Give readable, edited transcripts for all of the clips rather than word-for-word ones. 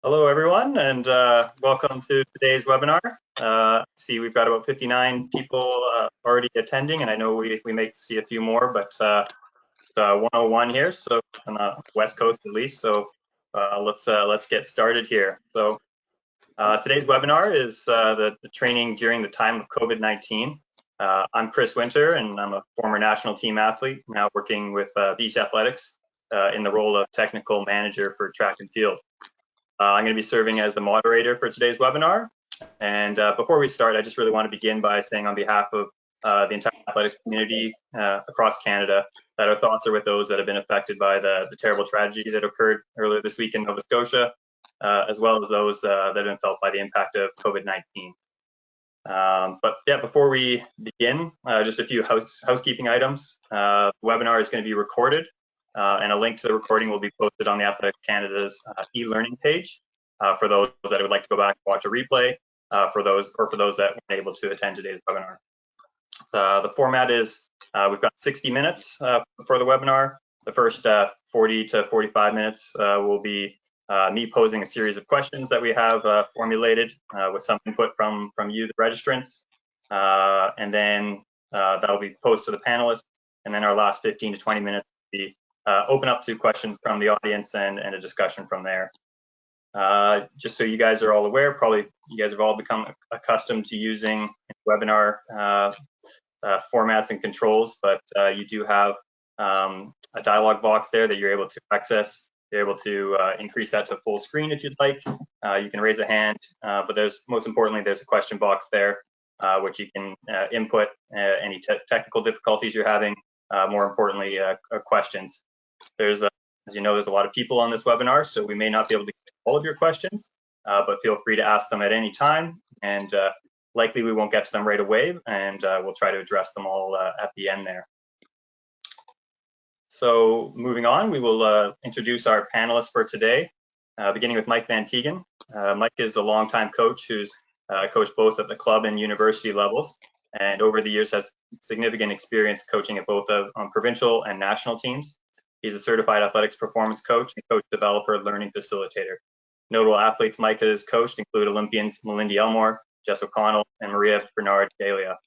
Hello, everyone, and welcome to today's webinar. See, we've got about 59 people already attending, and I know we may see a few more, but it's 101 here, so on the West Coast at least. So let's get started here. So today's webinar is the training during the time of COVID-19. I'm Chris Winter, and I'm a former national team athlete, now working with BC Athletics in the role of technical manager for track and field. I'm going to be serving as the moderator for today's webinar. And before we start, I just really want to begin by saying on behalf of the entire athletics community across Canada that our thoughts are with those that have been affected by the terrible tragedy that occurred earlier this week in Nova Scotia, as well as those that have been felt by the impact of COVID-19. But yeah, before we begin, just a few housekeeping items. The webinar is going to be recorded. And a link to the recording will be posted on the Athletics Canada's e-learning page for those that would like to go back and watch a replay, for those that weren't able to attend today's webinar. The format is we've got 60 minutes for the webinar. The first 40 to 45 minutes will be me posing a series of questions that we have formulated with some input from you, the registrants, and then that'll be posed to the panelists. And then our last 15 to 20 minutes will be open up to questions from the audience and a discussion from there. Just so you guys are all aware, probably you guys have all become accustomed to using webinar formats and controls, but you do have a dialog box there that you're able to access. You're able to increase that to full screen if you'd like. You can raise a hand, but most importantly, there's a question box there, which you can input any technical difficulties you're having, more importantly, questions. There's, as you know, there's a lot of people on this webinar, so we may not be able to get to all of your questions, but feel free to ask them at any time, and likely we won't get to them right away, and we'll try to address them all at the end there. So moving on, we will introduce our panelists for today, beginning with Mike Van-Tighem. Mike is a longtime coach who's coached both at the club and university levels, and over the years has significant experience coaching at both on provincial and national teams. He's a certified athletics performance coach and coach developer learning facilitator. Notable athletes Mike has coached include Olympians Melindy Elmore, Jess O'Connell, and Maria Bernard-Galia.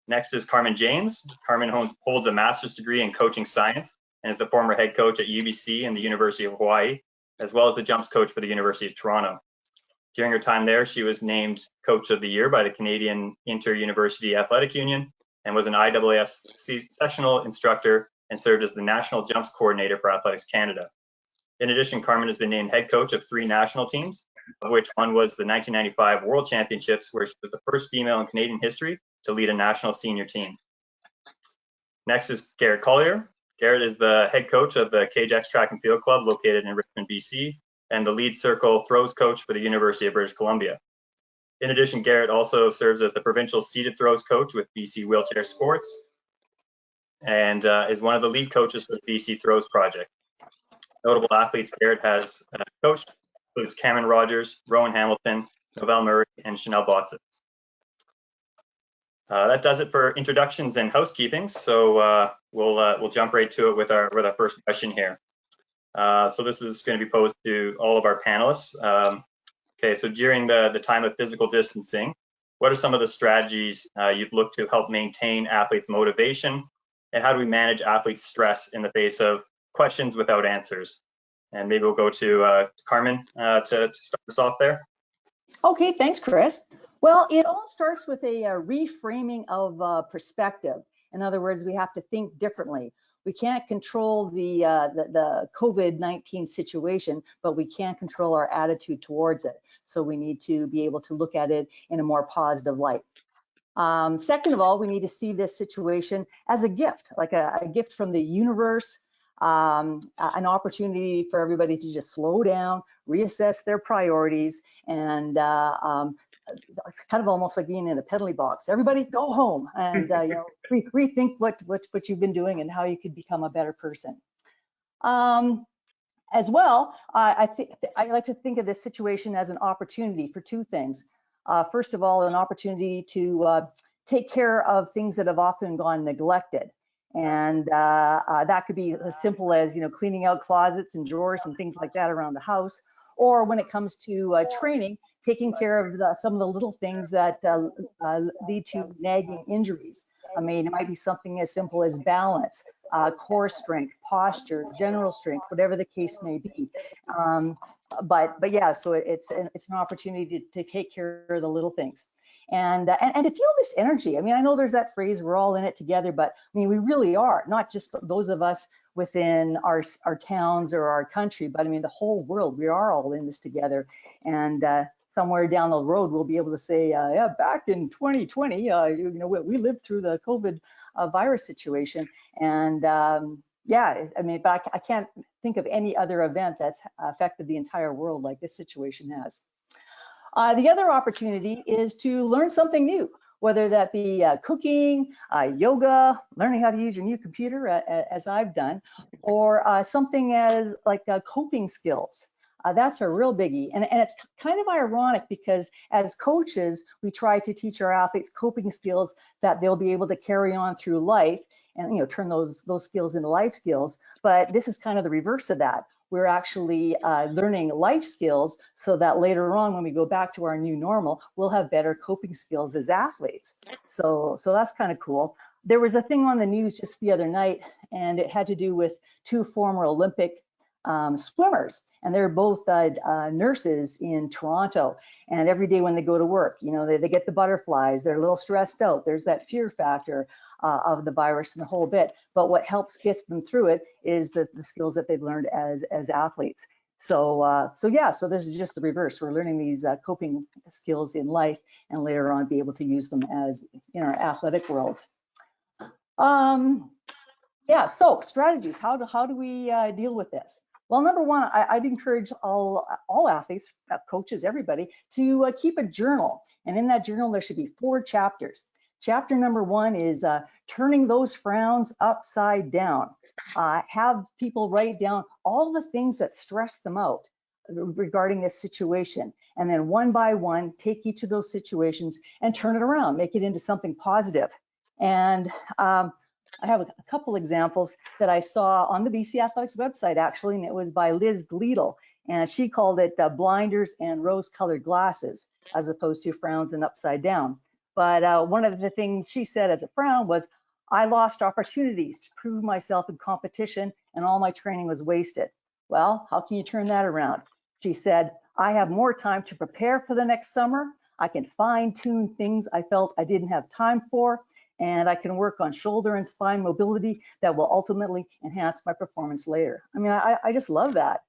Next is Carmen James. Carmen holds a master's degree in coaching science and is the former head coach at UBC and the University of Hawaii, as well as the jumps coach for the University of Toronto. During her time there, she was named Coach of the Year by the Canadian Inter-University Athletic Union and was an IAAF sessional instructor and served as the National Jumps Coordinator for Athletics Canada. In addition, Carmen has been named head coach of 3 national teams, of which one was the 1995 World Championships, where she was the first female in Canadian history to lead a national senior team. Next is Garrett Collier. Garrett is the head coach of the KJX Track and Field Club located in Richmond, BC, and the lead circle throws coach for the University of British Columbia. In addition, Garrett also serves as the provincial seated throws coach with BC Wheelchair Sports, and is one of the lead coaches for the BC Throws Project. Notable athletes Garrett has coached includes Cameron Rogers, Rowan Hamilton, Novelle Murray, and Chanel Botsis. That does it for introductions and housekeeping. So we'll jump right to it with our first question here. So this is going to be posed to all of our panelists. Okay, so during the time of physical distancing, what are some of the strategies you've looked to help maintain athletes' motivation? And how do we manage athletes' stress in the face of questions without answers? And maybe we'll go to Carmen to start us off there. Okay, thanks, Chris. Well, it all starts with a reframing of perspective. In other words, we have to think differently. We can't control the COVID-19 situation, but we can control our attitude towards it. So we need to be able to look at it in a more positive light. Second of all, we need to see this situation as a gift, like a gift from the universe, an opportunity for everybody to just slow down, reassess their priorities, and it's kind of almost like being in a penalty box. Everybody go home and rethink what you've been doing and how you could become a better person. As well, I like to think of this situation as an opportunity for 2 things. First of all, an opportunity to take care of things that have often gone neglected. And that could be as simple as, cleaning out closets and drawers and things like that around the house, or when it comes to training, taking care of some of the little things that lead to nagging injuries. I mean, it might be something as simple as balance, core strength, posture, general strength, whatever the case may be. But yeah, so it's an opportunity to take care of the little things. And to feel this energy. I mean, I know there's that phrase, we're all in it together, but I mean, we really are, not just those of us within our towns or our country, but I mean, the whole world, we are all in this together. And somewhere down the road, we'll be able to say, yeah, back in 2020, you know, we lived through the COVID virus situation. And yeah, I mean, but I can't think of any other event that's affected the entire world like this situation has. The other opportunity is to learn something new, whether that be cooking, yoga, learning how to use your new computer, as I've done, or something as like coping skills. That's a real biggie. And it's kind of ironic because as coaches, we try to teach our athletes coping skills that they'll be able to carry on through life and, you know, turn those skills into life skills. But this is kind of the reverse of that. We're actually learning life skills so that later on, when we go back to our new normal, we'll have better coping skills as athletes. So that's kind of cool. There was a thing on the news just the other night, and it had to do with two former Olympic swimmers, and they're both nurses in Toronto. And every day when they go to work, you know, they get the butterflies, they're a little stressed out. There's that fear factor of the virus and the whole bit. But what helps get them through it is the skills that they've learned as athletes. So yeah, so this is just the reverse. We're learning these coping skills in life, and later on be able to use them as in our athletic world. Yeah, so strategies. How do we deal with this? Well, number one, I'd encourage all athletes, coaches, everybody, to keep a journal. And in that journal, there should be 4 chapters. Chapter number 1 is turning those frowns upside down. Have people write down all the things that stress them out regarding this situation. And then one by one, take each of those situations and turn it around, make it into something positive. And I have a couple examples that I saw on the BC Athletics website, actually, and it was by Liz Gleedle, and she called it blinders and rose-colored glasses, as opposed to frowns and upside down. But one of the things she said as a frown was, I lost opportunities to prove myself in competition, and all my training was wasted. Well, how can you turn that around? She said, I have more time to prepare for the next summer. I can fine-tune things I felt I didn't have time for, and I can work on shoulder and spine mobility that will ultimately enhance my performance later. I mean, I just love that.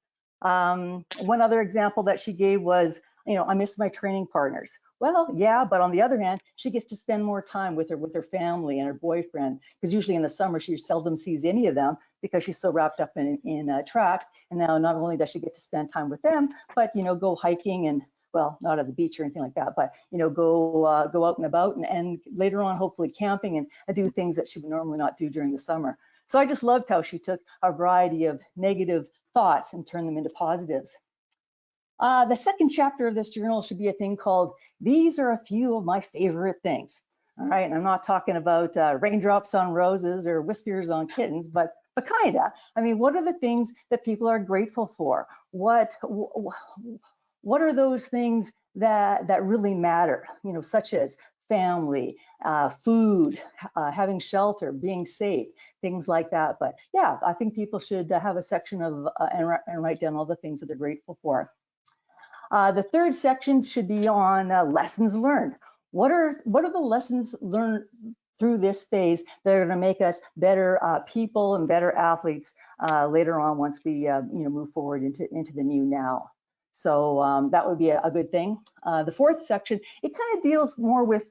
One other example that she gave was, you know, I miss my training partners. Well, yeah, but on the other hand, she gets to spend more time with her family and her boyfriend, because usually in the summer she seldom sees any of them because she's so wrapped up in track. And now not only does she get to spend time with them, but, you know, go hiking and, well, not at the beach or anything like that, but, you know, go out and about and later on, hopefully camping and do things that she would normally not do during the summer. So I just loved how she took a variety of negative thoughts and turned them into positives. The second chapter of this journal should be a thing called, these are a few of my favorite things. All right, and I'm not talking about raindrops on roses or whiskers on kittens, but kinda. I mean, what are the things that people are grateful for? What are those things that really matter, you know, such as family, food, having shelter, being safe, things like that. But yeah, I think people should have a section of and write down all the things that they're grateful for. The third section should be on lessons learned. What are the lessons learned through this phase that are going to make us better people and better athletes later on once we you know, move forward into the new now? So that would be a good thing. The fourth section, it kind of deals more with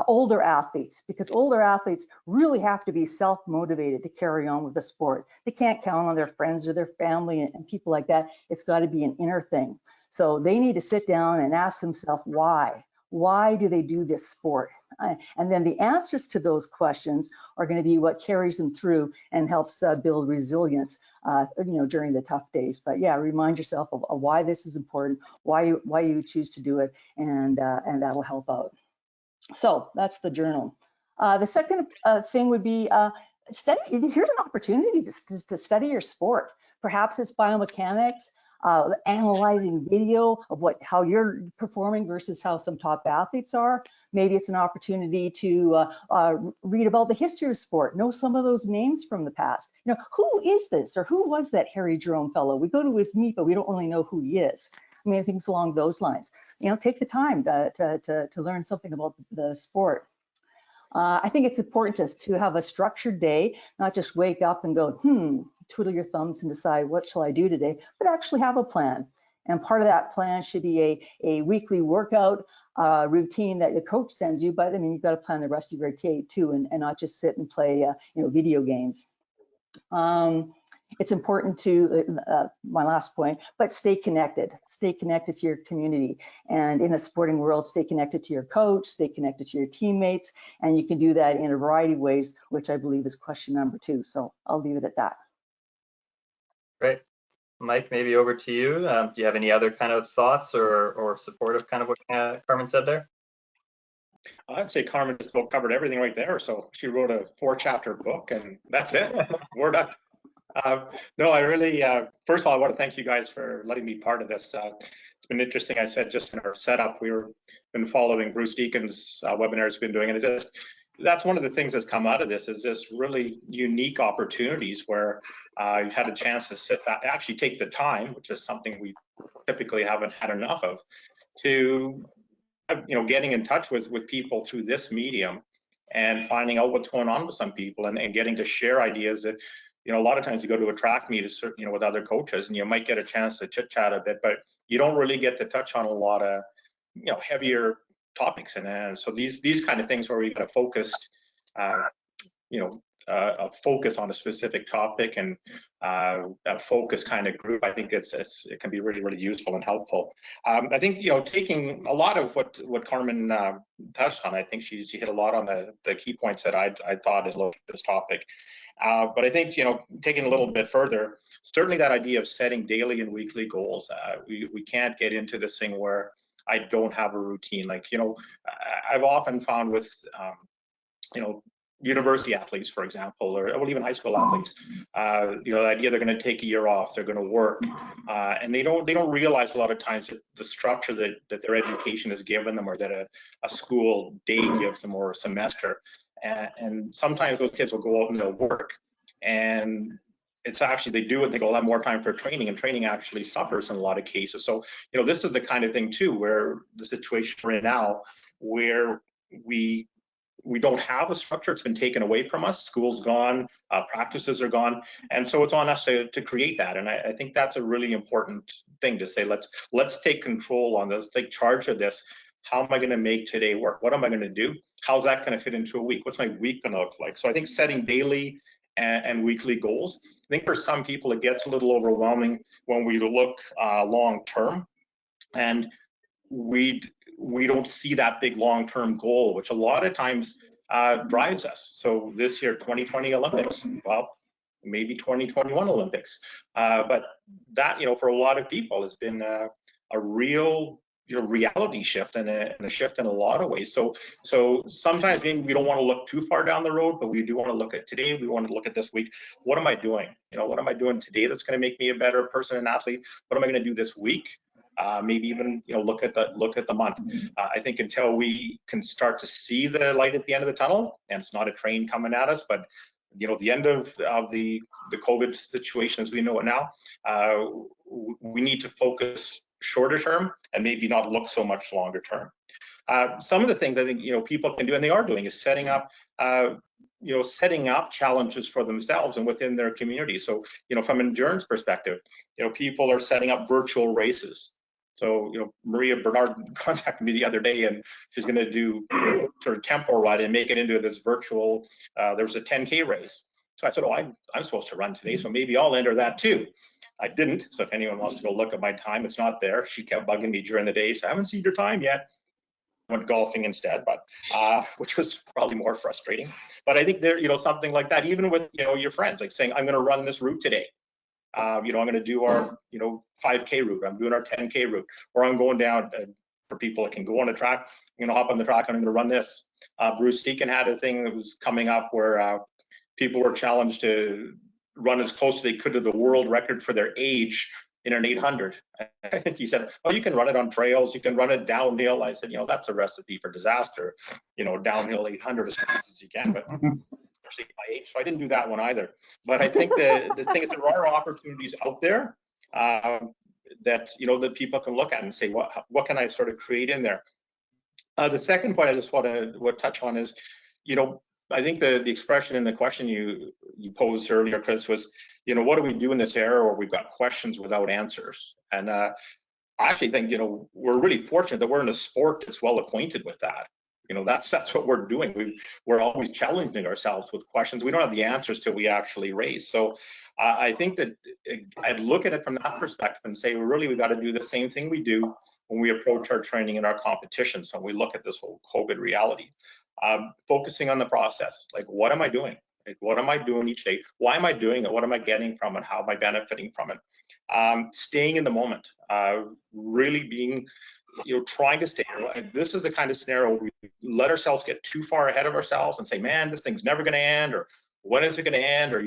older athletes, because older athletes really have to be self-motivated to carry on with the sport. They can't count on their friends or their family and people like that. It's got to be an inner thing. So they need to sit down and ask themselves why. Why do they do this sport? And then the answers to those questions are going to be what carries them through and helps build resilience, you know, during the tough days. But yeah, remind yourself of why this is important, why you choose to do it, and that'll help out. So that's the journal. The second thing would be study. Here's an opportunity to study your sport. Perhaps it's biomechanics. analyzing video of how you're performing versus how some top athletes are. Maybe it's an opportunity to read about the history of sport, know some of those names from the past. You know, who is this or who was that Harry Jerome fellow? We go to his meet, but we don't really know who he is. I mean, things along those lines. You know, take the time to learn something about the sport. I think it's important just to have a structured day, not just wake up and go, twiddle your thumbs and decide what shall I do today, but actually have a plan. And part of that plan should be a weekly workout routine that the coach sends you, but I mean, you've got to plan the rest of your day too, and not just sit and play video games. It's important to, my last point, but stay connected to your community. And in the sporting world, stay connected to your coach, stay connected to your teammates, and you can do that in a variety of ways, which I believe is question number 2. So I'll leave it at that. Great. Mike, maybe over to you. Do you have any other kind of thoughts or support of kind of what Carmen said there? I'd say Carmen just about covered everything right there. So she wrote a 4-chapter book and that's it. We're done. No, I really, first of all, I want to thank you guys for letting me be part of this. It's been interesting. I said just in our setup, we've been following Bruce Deacon's webinars we've been doing, and that's one of the things that's come out of this is this really unique opportunities where you've had a chance to sit back, actually take the time, which is something we typically haven't had enough of, to getting in touch with people through this medium and finding out what's going on with some people and getting to share ideas that, a lot of times you go to a track meet, with other coaches, and you might get a chance to chit chat a bit, but you don't really get to touch on a lot of, heavier topics. And so these kind of things where we've got a focused, a focus on a specific topic and a focus kind of group, I think it can be really, really useful and helpful. I think, taking a lot of what Carmen touched on, I think she hit a lot on the key points that I thought in looking at this topic. But I think, taking a little bit further, certainly that idea of setting daily and weekly goals, we can't get into this thing where I don't have a routine. Like, I've often found with, university athletes, for example, or even high school athletes, the idea they're going to take a year off, they're going to work, and they don't realize a lot of times that the structure that their education has given them, or that a school day gives them, or a semester. And sometimes those kids will go out and they'll work, and it's actually, they do it, they go have more time for training, and training actually suffers in a lot of cases. So, this is the kind of thing too, where the situation we're in now, where we don't have a structure, it's been taken away from us, school's gone, practices are gone, and so it's on us to create that. And I think that's a really important thing to say, let's take control on this, take charge of this. How am I going to make today work? What am I going to do? How's that going to fit into a week? What's my week going to look like? So I think setting daily and weekly goals, I think for some people it gets a little overwhelming when we look long term, and we don't see that big long-term goal, which a lot of times drives us. So this year, 2020 Olympics, well, maybe 2021 Olympics, but that, for a lot of people has been a real reality shift and a shift in a lot of ways. So sometimes maybe we don't want to look too far down the road, but we do want to look at today. We want to look at this week. What am I doing? What am I doing today that's going to make me a better person and athlete? What am I going to do this week? Maybe even look at the month. I think until we can start to see the light at the end of the tunnel, and it's not a train coming at us, but the end of the COVID situation as we know it now, we need to focus shorter term and maybe not look so much longer term. Some of the things I think people can do, and they are doing, is setting up challenges for themselves and within their community. So from an endurance perspective, people are setting up virtual races. So Maria Bernard contacted me the other day, and she's going to do sort of tempo run and make it into this virtual. There was a 10K race. So I said, I'm supposed to run today, so maybe I'll enter that too. I didn't, so if anyone wants to go look at my time, it's not there. She kept bugging me during the day, so I haven't seen your time yet. I went golfing instead, but which was probably more frustrating. But I think there, something like that, even with your friends, like saying, I'm going to run this route today. I'm going to do our 5K route. I'm doing our 10K route, or I'm going down. For people that can go on a track, I'm going to hop on the track and I'm going to run this. Bruce Deacon had a thing that was coming up where people were challenged to run as close as they could to the world record for their age in an 800. He said, oh, you can run it on trails, you can run it downhill. I said, that's a recipe for disaster, downhill 800 as fast as you can, but especially my age, so I didn't do that one either. But I think the thing is there are opportunities out there that, that people can look at and say, what can I sort of create in there? The second point I just want to touch on is, I think the expression in the question you posed earlier, Chris, was, what do we do in this era where we've got questions without answers? And I actually think, we're really fortunate that we're in a sport that's well acquainted with that. That's what we're doing. We're always challenging ourselves with questions. We don't have the answers till we actually raise. So I think that I'd look at it from that perspective and say, really, we've got to do the same thing we do when we approach our training and our competition. So we look at this whole COVID reality, focusing on the process. Like, what am I doing? Like, what am I doing each day? Why am I doing it? What am I getting from it? How am I benefiting from it? Staying in the moment, really being, trying to stay. This is the kind of scenario where we let ourselves get too far ahead of ourselves and say, man, this thing's never going to end, or when is it going to end? Or,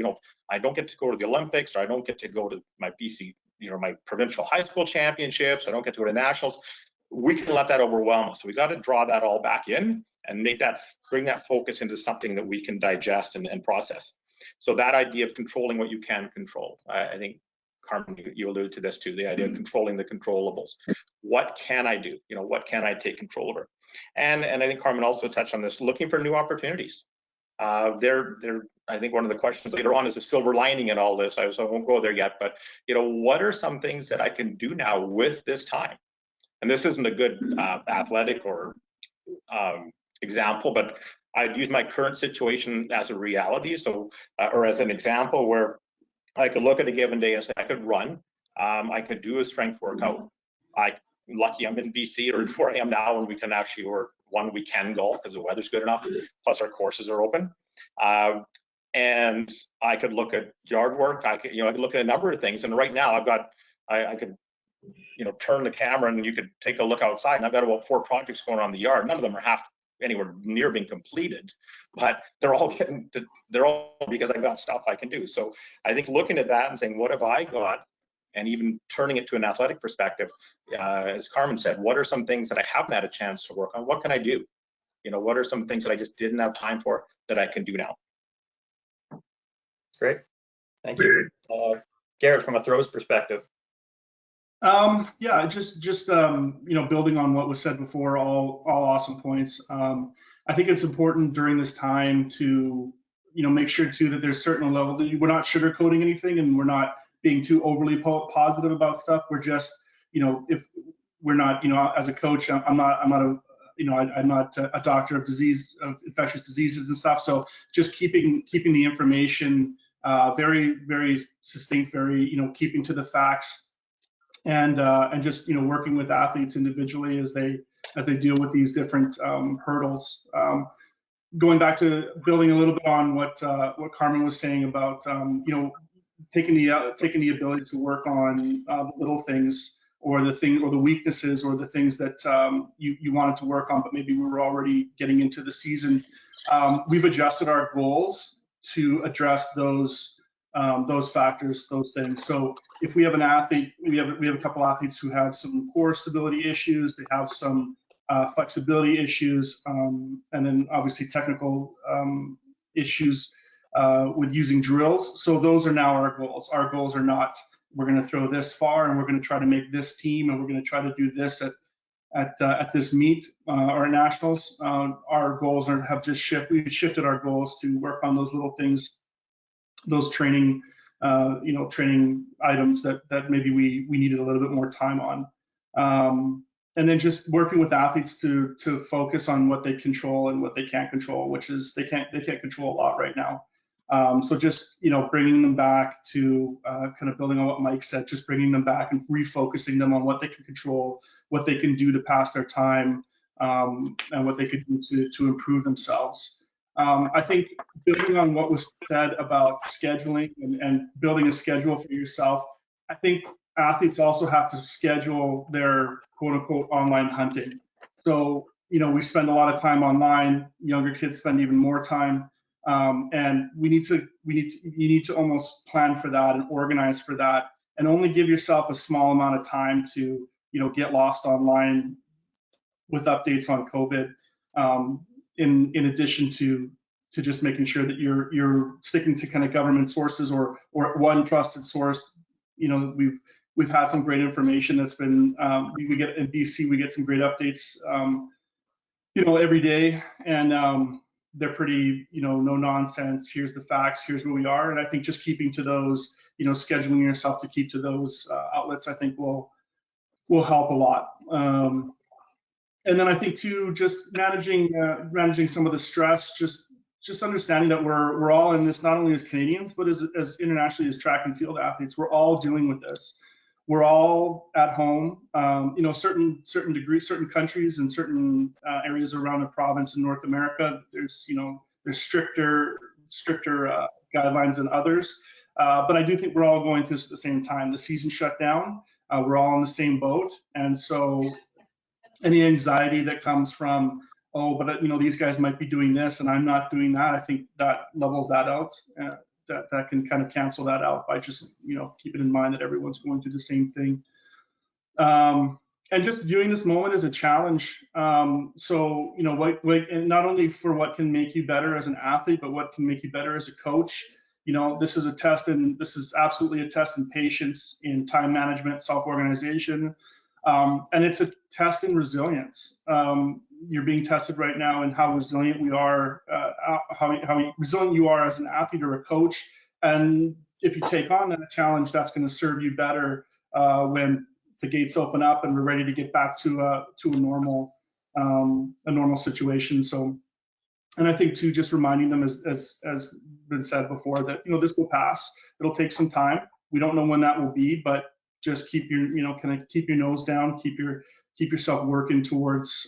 I don't get to go to the Olympics, or I don't get to go to my BC, my provincial high school championships. I don't get to go to nationals. We can let that overwhelm us. So we got to draw that all back in and bring that focus into something that we can digest and process. So that idea of controlling what you can control, I think, Carmen, you alluded to this too, the idea of controlling the controllables. What can I do? What can I take control over? And I think Carmen also touched on this, looking for new opportunities. I think one of the questions later on is the silver lining in all this. So I won't go there yet, but what are some things that I can do now with this time? And this isn't a good athletic or example, but I'd use my current situation as a reality. So, or as an example where I could look at a given day and say I could run, I could do a strength workout. Lucky I'm in BC, or where I am now, and we can actually, we can golf because the weather's good enough, plus our courses are open. And I could look at yard work. I could look at a number of things. And right now I could, turn the camera and you could take a look outside, and I've got about 4 projects going on in the yard. None of them are anywhere near being completed, but they're all because I've got stuff I can do. So I think looking at that and saying, what have I got? And even turning it to an athletic perspective, as Carmen said, what are some things that I haven't had a chance to work on? What can I do? What are some things that I just didn't have time for that I can do now? Great, thank you. Garrett, from a throws perspective. Yeah, just building on what was said before, all awesome points. I think it's important during this time to make sure too that there's certain level that we're not sugarcoating anything, and we're not being too overly positive about stuff. We're just, if we're not, as a coach, I'm not a doctor of infectious diseases and stuff. So just keeping the information very, very succinct, very, keeping to the facts, and just, working with athletes individually as they deal with these different hurdles. Going back to building a little bit on what Carmen was saying about, taking the ability to work on the little things, or the weaknesses, or the things that you wanted to work on, but maybe we were already getting into the season. We've adjusted our goals to address those factors, those things. So if we have an athlete, we have a couple athletes who have some core stability issues, they have some flexibility issues, and then obviously technical issues with using drills. So those are now our goals. Our goals are not, we're going to throw this far and we're going to try to make this team and we're going to try to do this at this meet or at nationals. Our goals have just shifted. We've shifted our goals to work on those little things, those training training items that maybe we needed a little bit more time on. And then just working with athletes to focus on what they control and what they can't control, which is they can't control a lot right now. So just, bringing them back to kind of building on what Mike said, just bringing them back and refocusing them on what they can control, what they can do to pass their time, and what they could do to improve themselves. I think building on what was said about scheduling and building a schedule for yourself, I think athletes also have to schedule their quote unquote online hunting. So, we spend a lot of time online, younger kids spend even more time. And you need to almost plan for that and organize for that, and only give yourself a small amount of time to, get lost online with updates on COVID. In addition to just making sure that you're sticking to kind of government sources or one trusted source. We've had some great information that's been, we get in BC, we get some great updates, every day, and they're pretty, no nonsense. Here's the facts, here's where we are. And I think just keeping to those, scheduling yourself to keep to those outlets, I think will help a lot. And then I think too, just managing some of the stress, just understanding that we're all in this, not only as Canadians, but as internationally as track and field athletes. We're all dealing with this. We're all at home. Certain degrees, certain countries and certain areas around the province in North America, there's stricter guidelines than others. But I do think we're all going through this at the same time. The season shut down. We're all in the same boat, and so any anxiety that comes from, but these guys might be doing this and I'm not doing that, I think that levels that out. That can kind of cancel that out by just keeping in mind that everyone's going through the same thing, and just viewing this moment as a challenge. So and not only for what can make you better as an athlete, but what can make you better as a coach. This is a test, and this is absolutely a test in patience, in time management, self-organization, and it's a test in resilience. You're being tested right now in how resilient we are, how resilient you are as an athlete or a coach. And if you take on that challenge, that's going to serve you better when the gates open up and we're ready to get back to a normal situation. So, and I think too, just reminding them, as been said before, that this will pass. It'll take some time. We don't know when that will be, but just keep your keep your nose down, keep yourself working towards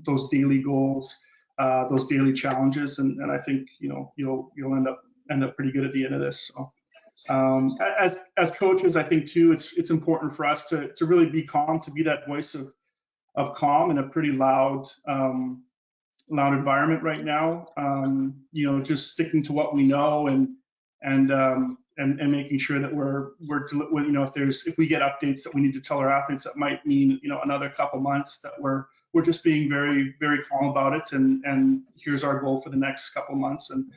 those daily goals, those daily challenges, and I think you'll end up pretty good at the end of this. So as coaches, I think too, it's important for us to really be calm, to be that voice of calm in a pretty loud environment right now. Just sticking to what we know and making sure that we're if we get updates that we need to tell our athletes that might mean another couple months, that we're just being very, very calm about it, and here's our goal for the next couple months, and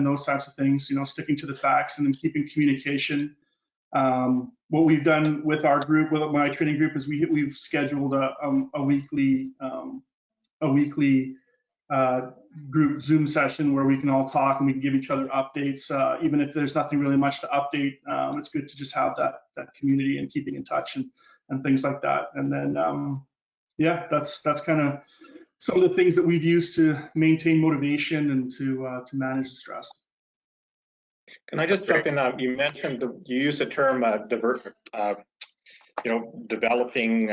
those types of things. Sticking to the facts and then keeping communication. What we've done with our group, with my training group, is we've scheduled a weekly group Zoom session where we can all talk and we can give each other updates. Even if there's nothing really much to update, it's good to just have that community and keeping in touch and things like that. And then, that's kind of some of the things that we've used to maintain motivation and to manage the stress. Can I just jump in? You mentioned, you used the term developing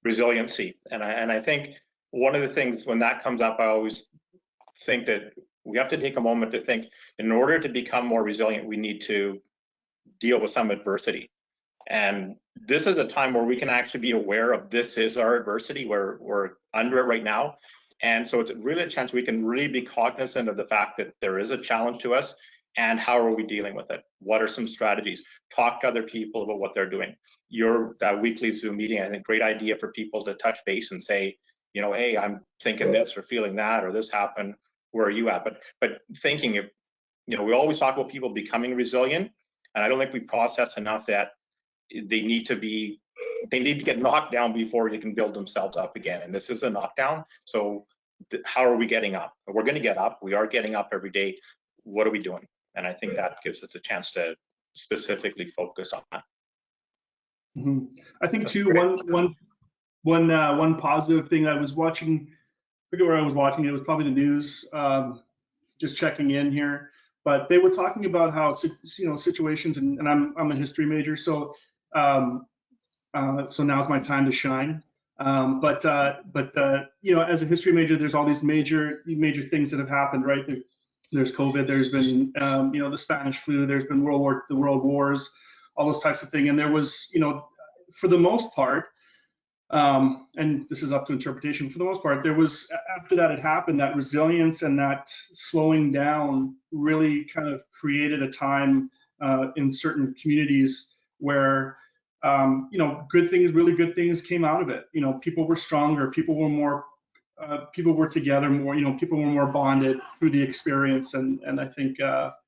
resiliency, and I think one of the things when that comes up, I always think that we have to take a moment to think, in order to become more resilient, we need to deal with some adversity. And this is a time where we can actually be aware of, this is our adversity, we're under it right now. And so it's really a chance we can really be cognizant of the fact that there is a challenge to us, and how are we dealing with it? What are some strategies? Talk to other people about what they're doing. Your weekly Zoom meeting, I think, great idea for people to touch base and say, hey, I'm thinking this or feeling that, or this happened, where are you at? But thinking, we always talk about people becoming resilient, and I don't think we process enough that they need to get knocked down before they can build themselves up again. And this is a knockdown. So how are we getting up? We're going to get up. We are getting up every day. What are we doing? And I think that gives us a chance to specifically focus on that. Mm-hmm. I think too, one positive thing I was watching, I forget where I was watching, it was probably the news, just checking in here, but they were talking about how, situations, and I'm a history major, so now's my time to shine. But as a history major, there's all these major things that have happened, right? There's COVID, there's been, the Spanish flu, there's been the world wars, all those types of things. And there was, for the most part, and this is up to interpretation, for the most part, there was, after that had happened, that resilience and that slowing down really kind of created a time in certain communities where good things, really good things came out of it. People were stronger, people were more, people were together more. People were more bonded through the experience, and I think that's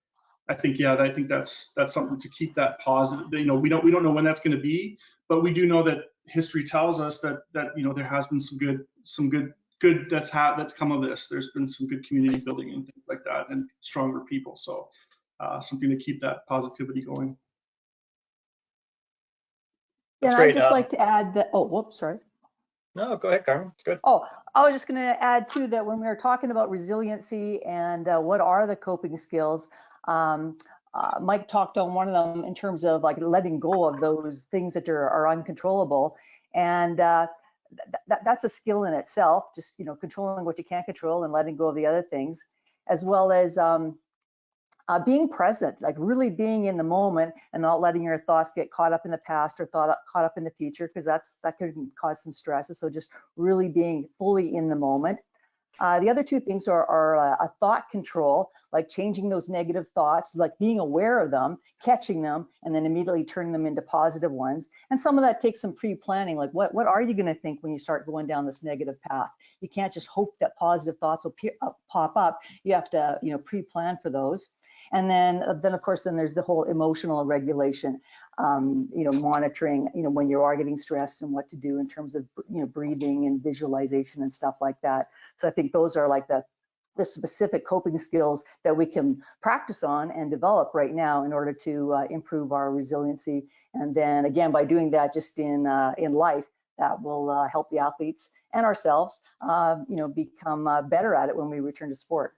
something to keep that positive. We don't know when that's going to be, but we do know that history tells us that there has been some good that's come of this. There's been some good community building and things like that, and stronger people. So something to keep that positivity going. Yeah, and I'd just like to add that. Oh, whoops, sorry. No, go ahead, Carmen. It's good. Oh, I was just going to add too that when we were talking about resiliency and what are the coping skills, Mike talked on one of them in terms of like letting go of those things that are uncontrollable, and that's a skill in itself. Just controlling what you can't control and letting go of the other things, as well as being present, like really being in the moment and not letting your thoughts get caught up in the past or caught up in the future, because that could cause some stress. So just really being fully in the moment. The other two things are a thought control, like changing those negative thoughts, like being aware of them, catching them, and then immediately turning them into positive ones. And some of that takes some pre-planning, like what are you going to think when you start going down this negative path? You can't just hope that positive thoughts will pop up. You have to pre-plan for those. And then of course, there's the whole emotional regulation, monitoring, when you are getting stressed and what to do in terms of, breathing and visualization and stuff like that. So I think those are like the specific coping skills that we can practice on and develop right now in order to improve our resiliency. And then again, by doing that just in life, that will help the athletes and ourselves, become better at it when we return to sport.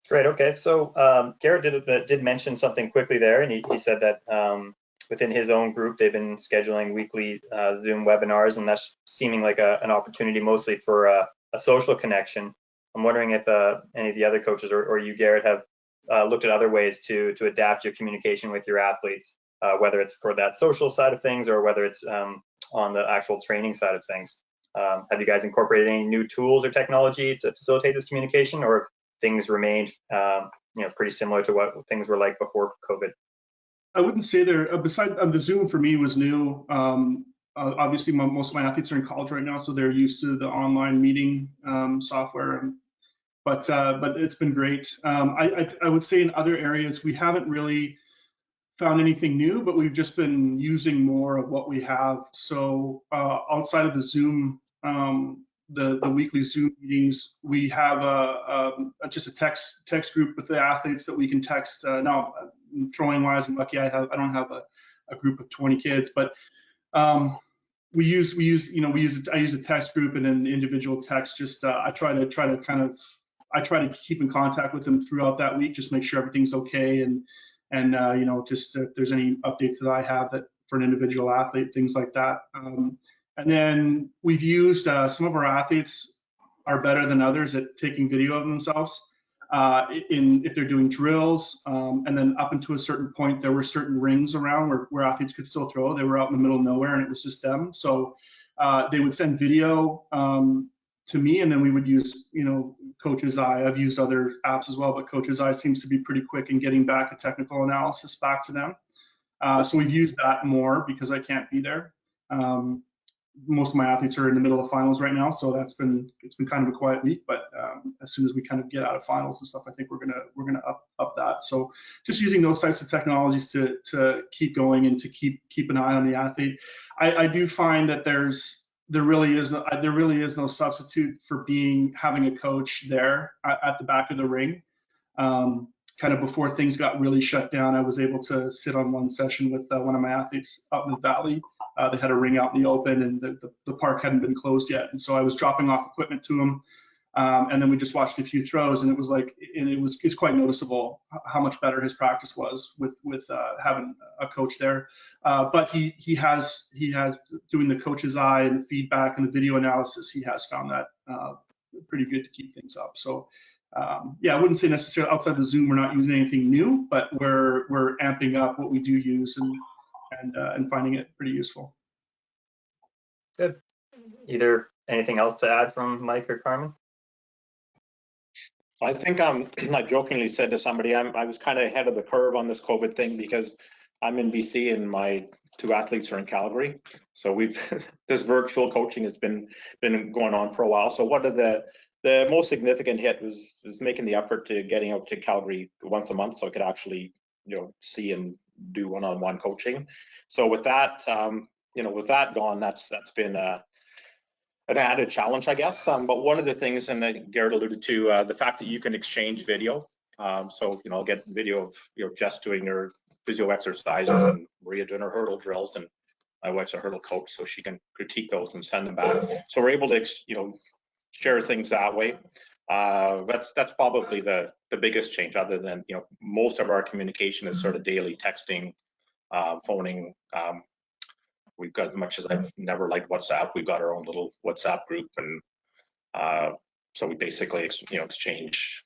Great. Okay. So Garrett did mention something quickly there, and he said that within his own group, they've been scheduling weekly Zoom webinars, and that's seeming like an opportunity mostly for a social connection. I'm wondering if any of the other coaches or you, Garrett, have looked at other ways to adapt your communication with your athletes, whether it's for that social side of things or whether it's on the actual training side of things. Have you guys incorporated any new tools or technology to facilitate this communication, or things remained pretty similar to what things were like before COVID? I wouldn't say there, besides the Zoom for me was new. Obviously most of my athletes are in college right now, so they're used to the online meeting software, but it's been great. I would say in other areas we haven't really found anything new, but we've just been using more of what we have. So outside of the Zoom, the weekly Zoom meetings, we have just a text group with the athletes that we can text. Now, throwing wise, I'm lucky I don't have a group of 20 kids, but I use a text group and then individual text. Just I try to keep in contact with them throughout that week, just make sure everything's okay, and just if there's any updates that I have that for an individual athlete, things like that. And then we've used some of our athletes are better than others at taking video of themselves if they're doing drills. And then up until a certain point, there were certain rings around where athletes could still throw. They were out in the middle of nowhere and it was just them. So they would send video to me, and then we would use, Coach's Eye. I've used other apps as well, but Coach's Eye seems to be pretty quick in getting back a technical analysis back to them. So we've used that more because I can't be there. Most of my athletes are in the middle of finals right now, so it's been kind of a quiet week. But as soon as we kind of get out of finals and stuff, I think we're gonna up that. So just using those types of technologies to keep going and to keep an eye on the athlete. I do find that there really is no substitute for having a coach there at the back of the ring. Kind of before things got really shut down, I was able to sit on one session with one of my athletes out in the valley. They had a ring out in the open, and the park hadn't been closed yet. And so I was dropping off equipment to him, and then we just watched a few throws, and it was it's quite noticeable how much better his practice was with having a coach there. But he has doing the Coach's Eye and the feedback and the video analysis. He has found that pretty good to keep things up. So. I wouldn't say necessarily outside the Zoom we're not using anything new, but we're amping up what we do use and finding it pretty useful. Good. Either anything else to add from Mike or Carmen? I think I jokingly said to somebody, I was kind of ahead of the curve on this COVID thing because I'm in BC and my 2 athletes are in Calgary. So we've this virtual coaching has been going on for a while. So one of the most significant hit was making the effort to getting out to Calgary once a month so I could actually see and do one-on-one coaching. So with that with that gone, that's been an added challenge, I guess. But one of the things, and I think Garrett alluded to, the fact that you can exchange video. So I'll get video of Jess doing her physio exercises and Maria doing her hurdle drills, and my wife's a hurdle coach, so she can critique those and send them back. So we're able to share things that way. That's probably the biggest change, other than most of our communication is sort of daily texting, phoning. We've got, as much as I've never liked WhatsApp, we've got our own little WhatsApp group, and so we basically exchange,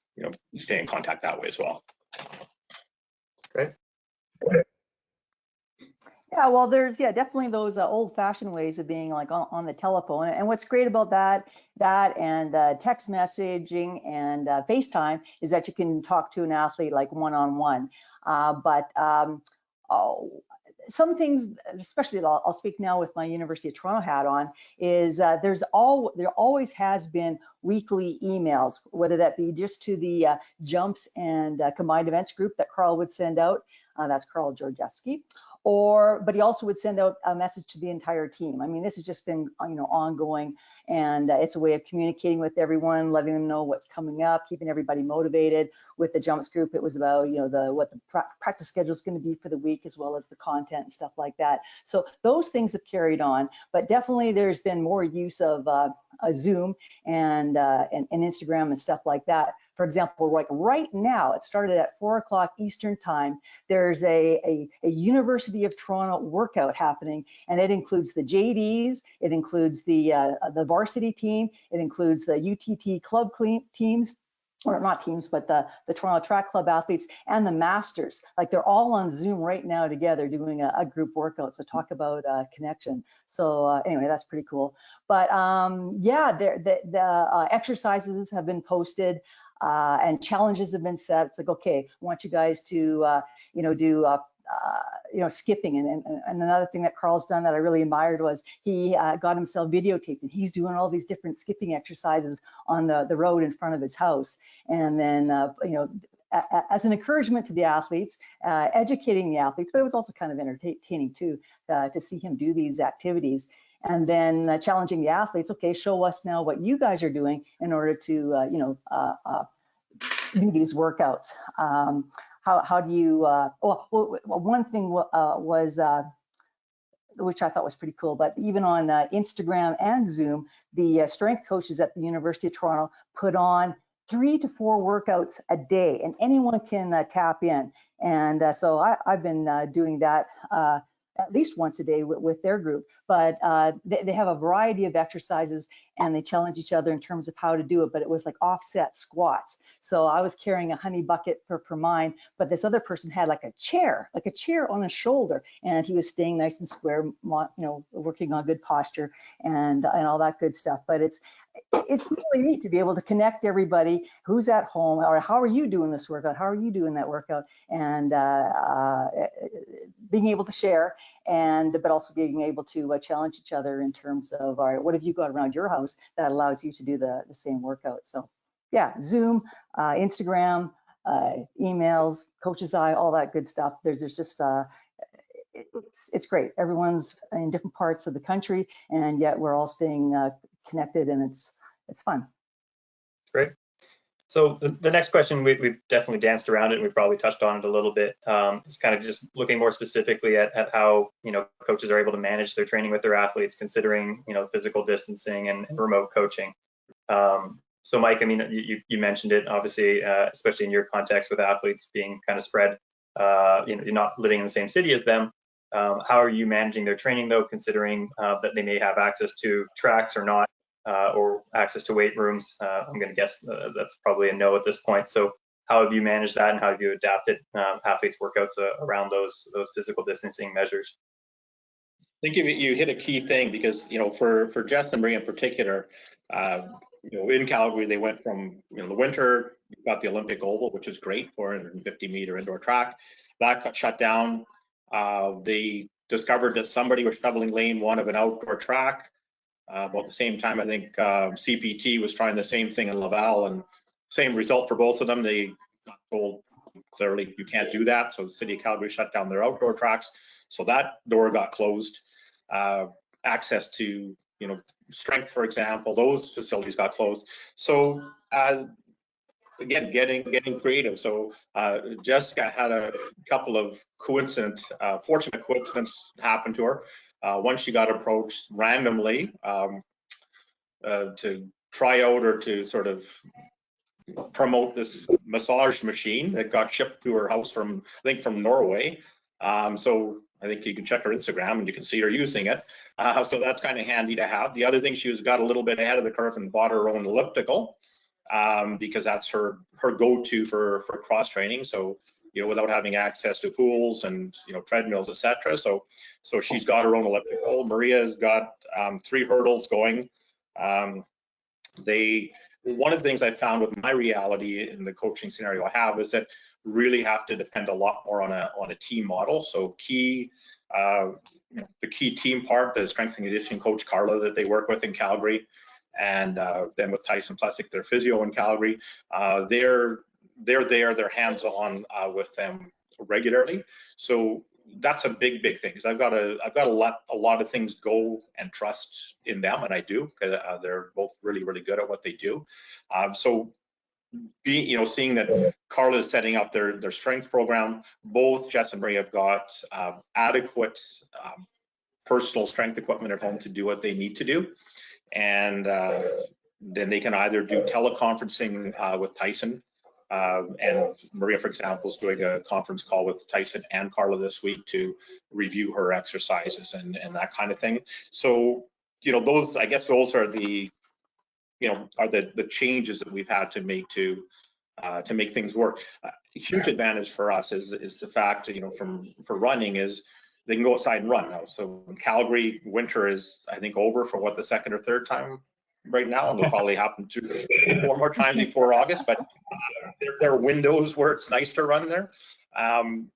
stay in contact that way as well. Great. Yeah, well, there's definitely those old-fashioned ways of being like on the telephone. And what's great about that and text messaging and FaceTime is that you can talk to an athlete like one-on-one. Some things, especially I'll speak now with my University of Toronto hat on, is there always has been weekly emails, whether that be just to the jumps and combined events group that Carl would send out. That's Carl Georgievsky. But he also would send out a message to the entire team. I mean, this has just been, ongoing, and it's a way of communicating with everyone, letting them know what's coming up, keeping everybody motivated. With the jumps group, it was about, what the practice schedule is going to be for the week, as well as the content and stuff like that. So those things have carried on, but definitely there's been more use of Zoom and Instagram and stuff like that. For example, like right now, it started at 4 o'clock Eastern time. There's a University of Toronto workout happening, and it includes the JDs, it includes the varsity team, it includes the UTT club teams, or not teams, but the Toronto Track Club athletes and the masters. Like, they're all on Zoom right now together doing a group workout. So talk about connection. So anyway, that's pretty cool. But the exercises have been posted. And challenges have been set. It's like, okay, I want you guys to, do, skipping. And another thing that Carl's done that I really admired was he got himself videotaped, and he's doing all these different skipping exercises on the road in front of his house. And then, as an encouragement to the athletes, educating the athletes, but it was also kind of entertaining too, to see him do these activities. And then challenging the athletes, okay, show us now what you guys are doing in order to, do these workouts. How do you, one thing was, which I thought was pretty cool, but even on Instagram and Zoom, the strength coaches at the University of Toronto put on 3 to 4 workouts a day, and anyone can tap in. And so I've been doing that at least once a day with their group, but they have a variety of exercises, and they challenge each other in terms of how to do it. But it was like offset squats. So I was carrying a honey bucket for mine, but this other person had like a chair on his shoulder, and he was staying nice and square, working on good posture and all that good stuff. But it's really neat to be able to connect everybody who's at home, or how are you doing this workout? How are you doing that workout? And being able to share, but also being able to challenge each other in terms of, all right, what have you got around your house that allows you to do the same workout? So yeah, Zoom, Instagram, emails, Coach's Eye, all that good stuff. There's just, it's great. Everyone's in different parts of the country, and yet we're all staying connected, and it's fun. Great. So the next question, we've definitely danced around it, and we probably touched on it a little bit. It's kind of just looking more specifically at how coaches are able to manage their training with their athletes, considering physical distancing and remote coaching. So Mike, I mean, you mentioned it, obviously, especially in your context with athletes being kind of spread. You're not living in the same city as them. How are you managing their training, though, considering that they may have access to tracks or not? Or access to weight rooms? I'm going to guess that's probably a no at this point. So how have you managed that, and how have you adapted athletes' workouts around those physical distancing measures? I think you hit a key thing, because for Jess and Maria in particular, in Calgary, they went from, the winter, you've got the Olympic Oval, which is great, 450-meter indoor track. That got shut down. They discovered that somebody was shoveling lane 1 of an outdoor track. About the same time, I think CPT was trying the same thing in Laval, and same result for both of them. They got told clearly you can't do that, so the city of Calgary shut down their outdoor tracks. So that door got closed. Access to, strength, for example, those facilities got closed. So again, getting creative. So Jessica had a couple of fortunate coincidences happen to her. Once she got approached randomly to try out or to sort of promote this massage machine that got shipped to her house from, I think, from Norway. So I think you can check her Instagram and you can see her using it. So that's kind of handy to have. The other thing, she got a little bit ahead of the curve and bought her own elliptical because that's her go-to for cross training. So, without having access to pools and, treadmills, etc. So she's got her own elliptical. Maria's got 3 hurdles going. One of the things I found with my reality in the coaching scenario I have is that really have to depend a lot more on a team model. So the key team part, the strength and conditioning coach Carla that they work with in Calgary, and then with Tyson Plessick, their physio in Calgary, they're hands-on with them regularly. So that's a big thing, because I've got a lot of things go and trust in them, and I do, because they're both really good at what they do. So seeing that Carla is setting up their strength program, both Jess and Maria have got adequate personal strength equipment at home to do what they need to do, and then they can either do teleconferencing with Tyson. And Maria, for example, is doing a conference call with Tyson and Carla this week to review her exercises and that kind of thing. So, those are the the changes that we've had to make to make things work. A huge advantage for us is the fact, for running, is they can go outside and run now. So in Calgary, winter is, I think, over for the 2nd or 3rd time right now, and will probably happen 2 or 4 more times before August. But there are windows where it's nice to run there,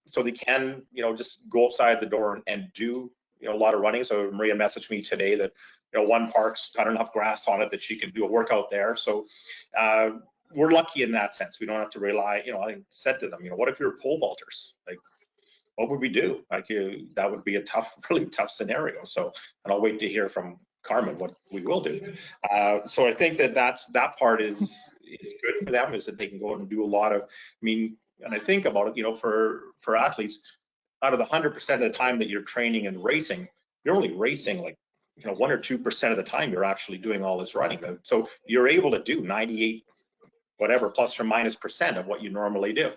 so they can, just go outside the door and do, a lot of running. So Maria messaged me today that, one park's got enough grass on it that she can do a workout there. So we're lucky in that sense. We don't have to rely. I said to them, what if you're pole vaulters? Like, what would we do? Like, that would be a really tough scenario. So, and I'll wait to hear from Carmen what we will do. So I think that part is good for them, is that they can go out and do a lot of, and I think about it, for athletes, out of the 100% of the time that you're training and racing, you're only racing like, 1 or 2% of the time you're actually doing all this running. So you're able to do 98, whatever, plus or minus % of what you normally do.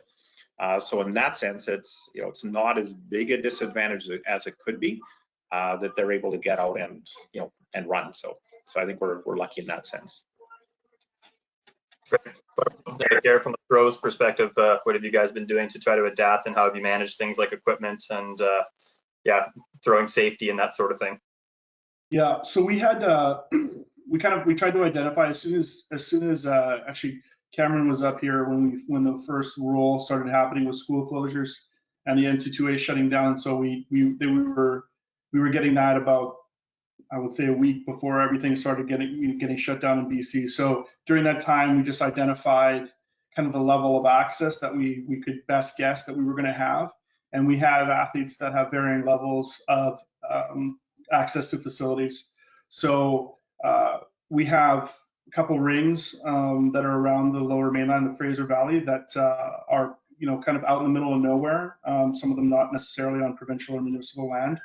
So in that sense, it's, it's not as big a disadvantage as it could be, that they're able to get out and, and run. So I think we're lucky in that sense. Garrett, from the pros perspective, what have you guys been doing to try to adapt, and how have you managed things like equipment and throwing safety and that sort of thing? Yeah, so we had we tried to identify as soon as actually Cameron was up here when the first rule started happening with school closures and the NC2A shutting down. So we were getting that about, I would say, a week before everything started getting shut down in BC. So during that time, we just identified kind of the level of access that we could best guess that we were going to have, and we have athletes that have varying levels of access to facilities. So we have a couple rings that are around the Lower Mainland, the Fraser Valley, that are kind of out in the middle of nowhere. Some of them not necessarily on provincial or municipal land.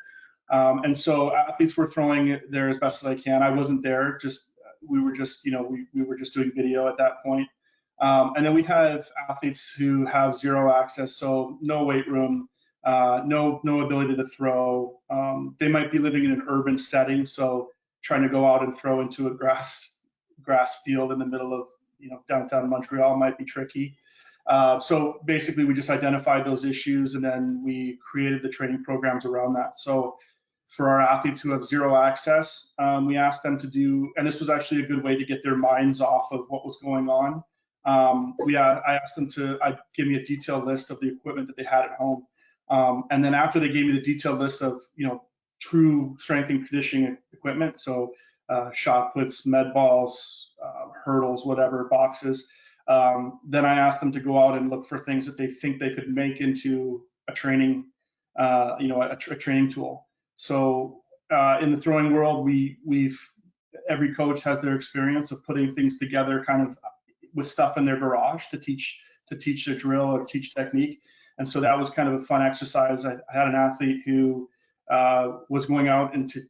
And so athletes were throwing it there as best as I can. I wasn't there, we were just doing video at that point. And then we have athletes who have zero access, so no weight room, no ability to throw. They might be living in an urban setting, so trying to go out and throw into a grass field in the middle of downtown Montreal might be tricky. So basically, we just identified those issues, and then we created the training programs around that. So for our athletes who have zero access, we asked them to do, and this was actually a good way to get their minds off of what was going on. I asked them to give me a detailed list of the equipment that they had at home. And then after they gave me the detailed list of, true strength and conditioning equipment, so shot puts, med balls, hurdles, whatever, boxes, then I asked them to go out and look for things that they think they could make into a training, a training tool. So in the throwing world, every coach has their experience of putting things together kind of with stuff in their garage to teach a drill or teach technique. And so that was kind of a fun exercise. I had an athlete who was going out into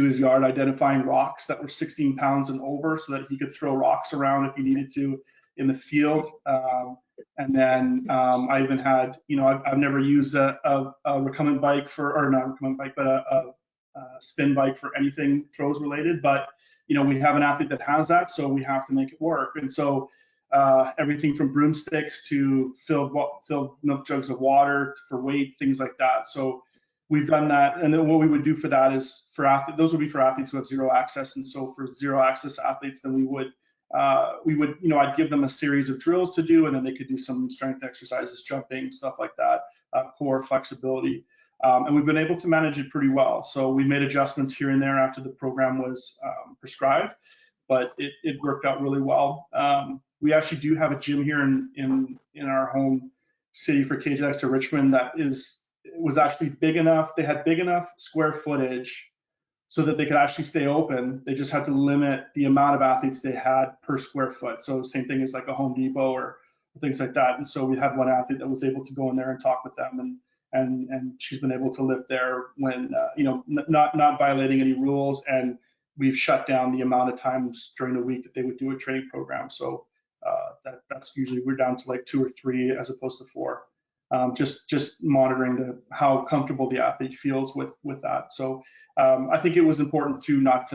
his yard identifying rocks that were 16 pounds and over so that he could throw rocks around if he needed to in the field. And then I even had, I've never used a recumbent bike or not a recumbent bike, but a spin bike for anything throws related. But, we have an athlete that has that, so we have to make it work. And so everything from broomsticks to filled milk jugs of water for weight, things like that. So we've done that. And then what we would do for that is those would be for athletes who have zero access. And so for zero access athletes, then we would, I'd give them a series of drills to do, and then they could do some strength exercises, jumping, stuff like that, core flexibility. And we've been able to manage it pretty well. So we made adjustments here and there after the program was prescribed, but it worked out really well. We actually do have a gym here in our home city for cage next to Richmond that was actually big enough. They had big enough square footage so that they could actually stay open. They just had to limit the amount of athletes they had per square foot. So same thing as like a Home Depot or things like that. And so we had one athlete that was able to go in there and talk with them, and she's been able to lift there when not violating any rules. And we've shut down the amount of times during the week that they would do a training program. So that's usually, we're down to like 2 or 3 as opposed to 4. Just monitoring how comfortable the athlete feels with that. So I think it was important to not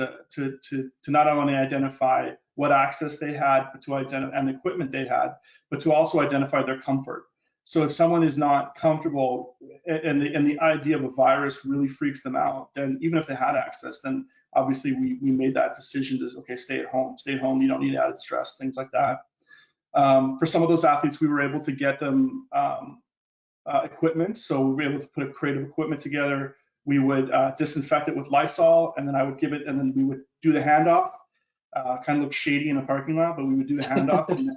only identify what access they had, but and the equipment they had, but to also identify their comfort. So if someone is not comfortable and the idea of a virus really freaks them out, then even if they had access, then obviously we made that decision to, okay, stay at home, you don't need added stress, things like that. For some of those athletes, we were able to get them equipment. So we were able to put a crate of equipment together. We would disinfect it with Lysol, and then I would give it, and then we would do the handoff. Kind of look shady in a parking lot, but we would do the handoff, and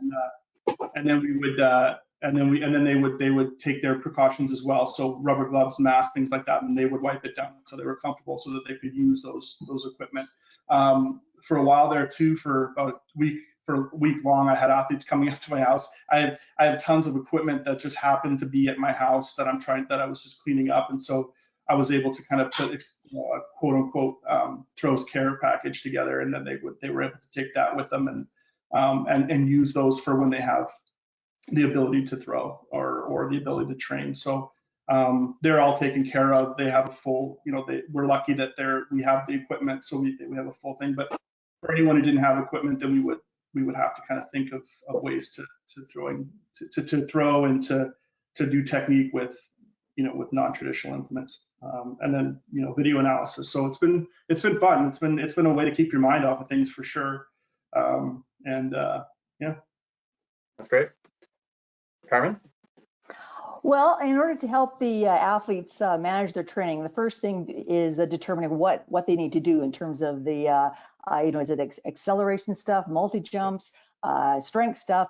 then they would take their precautions as well. So rubber gloves, masks, things like that, and they would wipe it down so they were comfortable, so that they could use those equipment. For a while there too, for about a week long, I had athletes coming up to my house. I have tons of equipment that just happened to be at my house that I was just cleaning up, and so I was able to kind of put a quote unquote throws care package together, and then they were able to take that with them and use those for when they have the ability to throw or the ability to train. So they're all taken care of. They have a full, we're lucky that we have the equipment, so we have a full thing. But for anyone who didn't have equipment, then we would have to kind of think of ways to throw and to do technique with non-traditional implements, and then video analysis. So it's been fun. It's been a way to keep your mind off of things for sure. Yeah. That's great. Carmen? Well, in order to help the athletes manage their training, the first thing is determining what they need to do in terms of the, is it acceleration stuff, multi-jumps, strength stuff,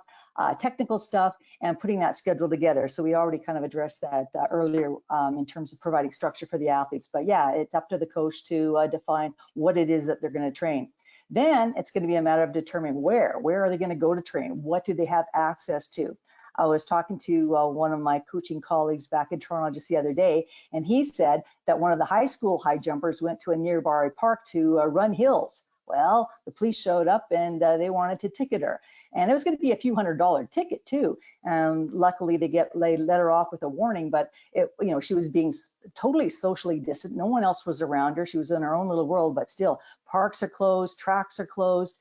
technical stuff, and putting that schedule together. So we already kind of addressed that earlier in terms of providing structure for the athletes. But yeah, it's up to the coach to define what it is that they're going to train. Then it's going to be a matter of determining where are they going to go to train? What do they have access to? I was talking to one of my coaching colleagues back in Toronto just the other day, and he said that one of the high school high jumpers went to a nearby park to run hills. Well, the police showed up and they wanted to ticket her, and it was going to be a few $100 ticket too. And luckily they let her off with a warning, but she was being totally socially distant. No one else was around her. She was in her own little world, but still, parks are closed, tracks are closed.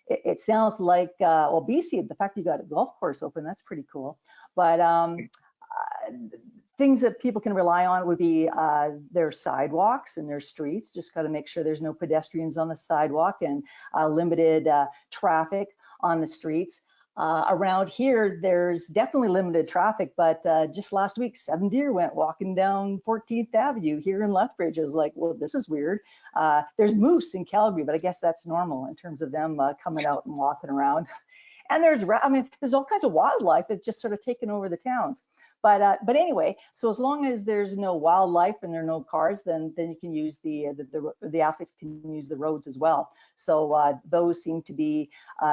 It sounds like, BC, the fact you got a golf course open, that's pretty cool. But things that people can rely on would be their sidewalks and their streets. Just got to make sure there's no pedestrians on the sidewalk and limited traffic on the streets. Around here, there's definitely limited traffic, but just last week, 7 deer went walking down 14th Avenue here in Lethbridge. I was like, well, this is weird. There's moose in Calgary, but I guess that's normal in terms of them coming out and walking around. And there's all kinds of wildlife that's just sort of taken over the towns. But anyway, so as long as there's no wildlife and there are no cars, then you can use the athletes can use the roads as well. So those seem to be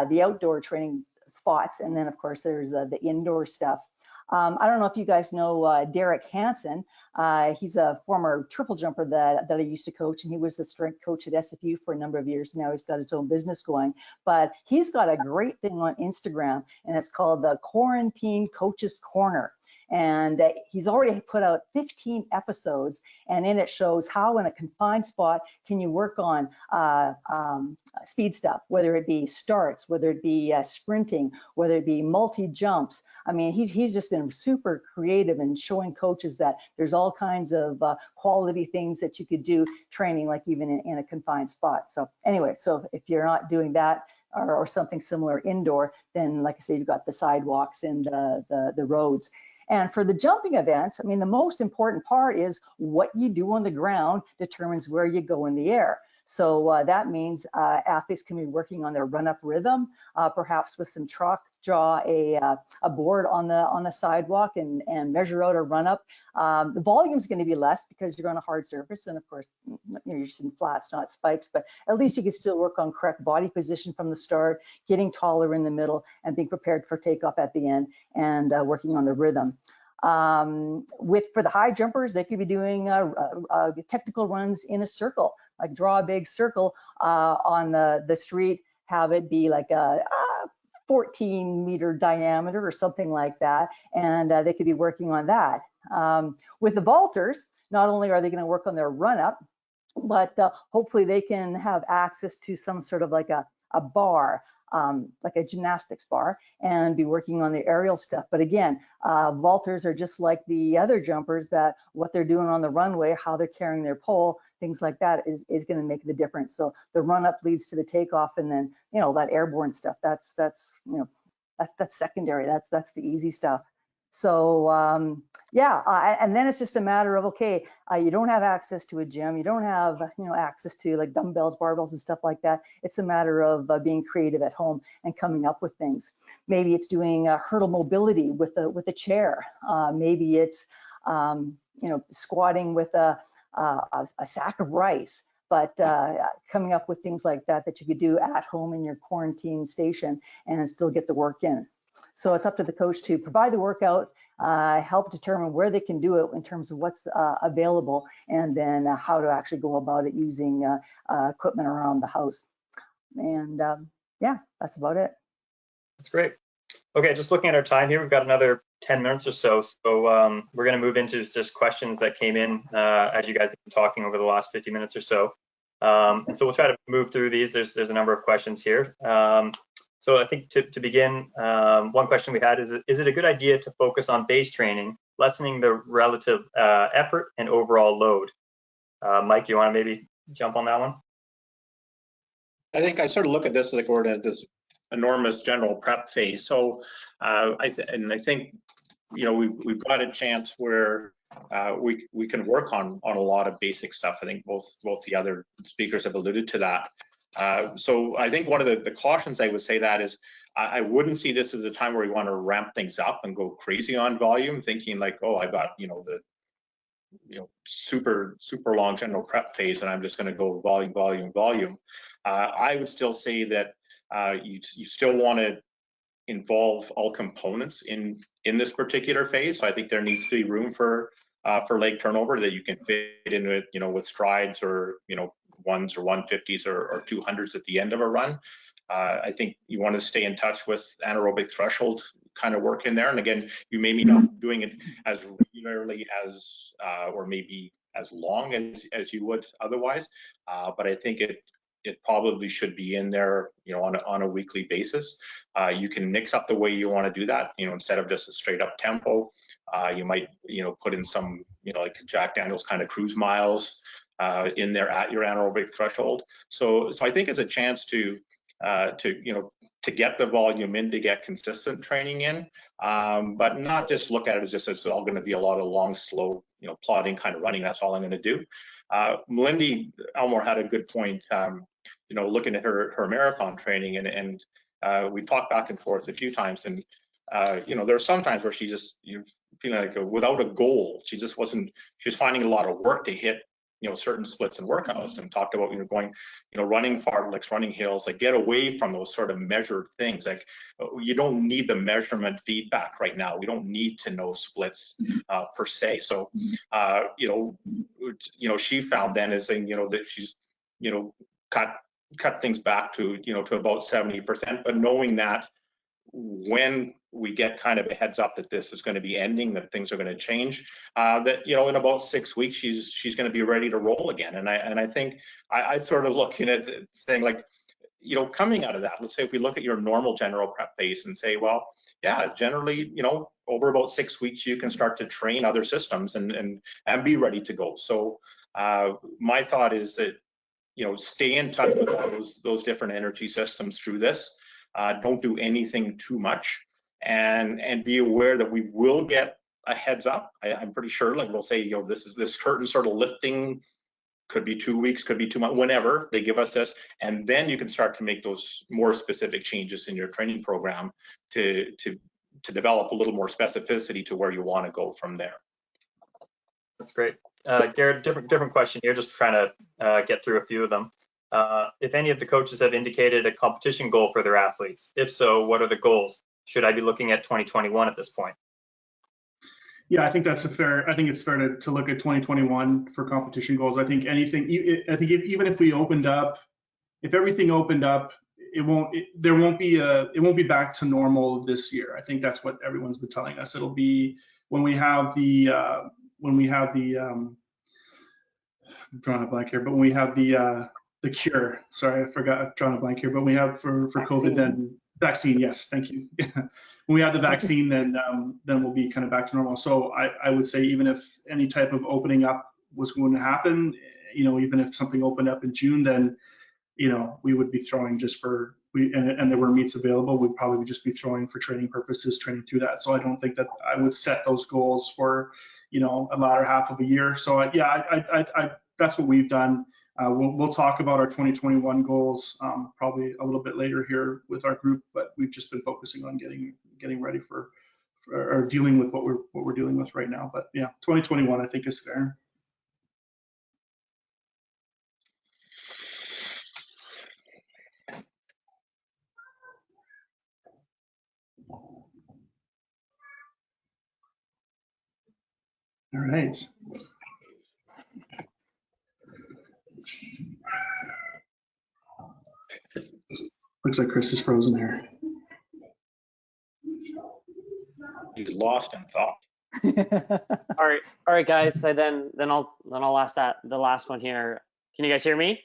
the outdoor training spots. And then of course there's the indoor stuff. I don't know if you guys know Derek Hansen. He's a former triple jumper that I used to coach, and he was the strength coach at SFU for a number of years. Now he's got his own business going, but he's got a great thing on Instagram, and it's called the Quarantine Coaches Corner. And he's already put out 15 episodes, and in it shows how in a confined spot can you work on speed stuff, whether it be starts, whether it be sprinting, whether it be multi-jumps. I mean, he's just been super creative in showing coaches that there's all kinds of quality things that you could do training, like even in a confined spot. So anyway, so if you're not doing that, or something similar indoor, then like I said, you've got the sidewalks and the roads. And for the jumping events, I mean, the most important part is what you do on the ground determines where you go in the air. So that means athletes can be working on their run-up rhythm, perhaps with some chalk, draw a board on the sidewalk and measure out a run-up. The volume is going to be less because you're on a hard surface, and of course, you're using flats, not spikes. But at least you can still work on correct body position from the start, getting taller in the middle, and being prepared for takeoff at the end, and working on the rhythm. For the high jumpers, they could be doing technical runs in a circle, like draw a big circle on the street, have it be like a 14-meter diameter or something like that, and they could be working on that. With the vaulters, not only are they going to work on their run-up, but hopefully they can have access to some sort of like a bar, like a gymnastics bar, and be working on the aerial stuff. But again, vaulters are just like the other jumpers, that what they're doing on the runway, how they're carrying their pole, things like that is going to make the difference. So the run up leads to the takeoff, and then that airborne stuff, that's secondary. That's the easy stuff. So yeah, and then it's just a matter of, okay, you don't have access to a gym, you don't have access to like dumbbells, barbells, and stuff like that. It's a matter of being creative at home and coming up with things. Maybe it's doing hurdle mobility with a chair. Maybe it's squatting with a sack of rice. But coming up with things like that you could do at home in your quarantine station and still get the work in. So it's up to the coach to provide the workout, help determine where they can do it in terms of what's available, and then how to actually go about it using equipment around the house. And yeah, that's about it. That's great. Okay, just looking at our time here, we've got another 10 minutes or so. So we're going to move into just questions that came in as you guys have been talking over the last 50 minutes or so. And so we'll try to move through these. There's a number of questions here. So I think to begin, one question we had is it a good idea to focus on base training, lessening the relative effort and overall load? Mike, you want to maybe jump on that one? I think I sort of look at this like we're in this enormous general prep phase. So I think we've got a chance where we can work on a lot of basic stuff. I think both the other speakers have alluded to that. So I think one of the cautions I would say that is I wouldn't see this as a time where we want to ramp things up and go crazy on volume, thinking like, oh, I got the super long general prep phase and I'm just going to go volume. I would still say that you still want to involve all components in this particular phase. So I think there needs to be room for leg turnover that you can fit into it, with strides or ones or 150s or 200s at the end of a run. I think you want to stay in touch with anaerobic threshold kind of work in there. And again, you may be not doing it as regularly as or maybe as long as you would otherwise. But I think it probably should be in there, you know, on a weekly basis. You can mix up the way you want to do that. You know, instead of just a straight up tempo, you might, you know, put in some, you know, like Jack Daniels kind of cruise miles in there at your anaerobic threshold. So I think it's a chance to you know, to get the volume in, to get consistent training in, but not just look at it as just it's all going to be a lot of long, slow, you know, plodding kind of running. That's all I'm going to do. Melindy Elmore had a good point. You know, looking at her marathon training, and we talked back and forth a few times, and you know, there are some times where she just, you feeling like without a goal, she just wasn't. She was finding a lot of work to hit, you know, certain splits and workouts, and talked about, you know, going, you know, running fartleks, running hills, like get away from those sort of measured things. Like you don't need the measurement feedback right now. We don't need to know splits per se. So, you know, she found then is saying, you know, that she's, you know, cut things back to, you know, to about 70%, but knowing that when we get kind of a heads up that this is going to be ending, that things are going to change, that, you know, in about 6 weeks she's going to be ready to roll again. And I think I'd sort of looking at it saying, like, you know, coming out of that, let's say if we look at your normal general prep phase and say, well, yeah, generally, you know, over about 6 weeks you can start to train other systems and be ready to go. So my thought is that, you know, stay in touch with all those different energy systems through this. Don't do anything too much, and be aware that we will get a heads up. I'm pretty sure, like we'll say, you know, this curtain sort of lifting, could be 2 weeks, could be 2 months, whenever they give us this, and then you can start to make those more specific changes in your training program to develop a little more specificity to where you want to go from there. That's great. Garrett, different question here, just trying to get through a few of them. If any of the coaches have indicated a competition goal for their athletes, if so, what are the goals? Should I be looking at 2021 at this point? Yeah, I think that's I think it's fair to look at 2021 for competition goals. I think even if we opened up, if everything opened up, it won't be back to normal this year. I think that's what everyone's been telling us. It'll be when we have the I'm drawing a blank here, but when we have the cure, sorry, I forgot, I'm drawing a blank here, but we have for COVID, then vaccine, yes, thank you. When we have the vaccine, then we'll be kind of back to normal. So I would say even if any type of opening up was going to happen, you know, even if something opened up in June, then, you know, we would be throwing just for, and there were meets available, we'd probably just be throwing for training purposes, training through that. So I don't think that I would set those goals for, you know, a latter half of a year. So yeah, that's what we've done. We'll talk about our 2021 goals probably a little bit later here with our group, but we've just been focusing on getting ready for or dealing with what we're dealing with right now. But yeah, 2021 I think is fair. All right. Looks like Chris is frozen here. He's lost in thought. All right, guys. So then I'll ask the last one here. Can you guys hear me?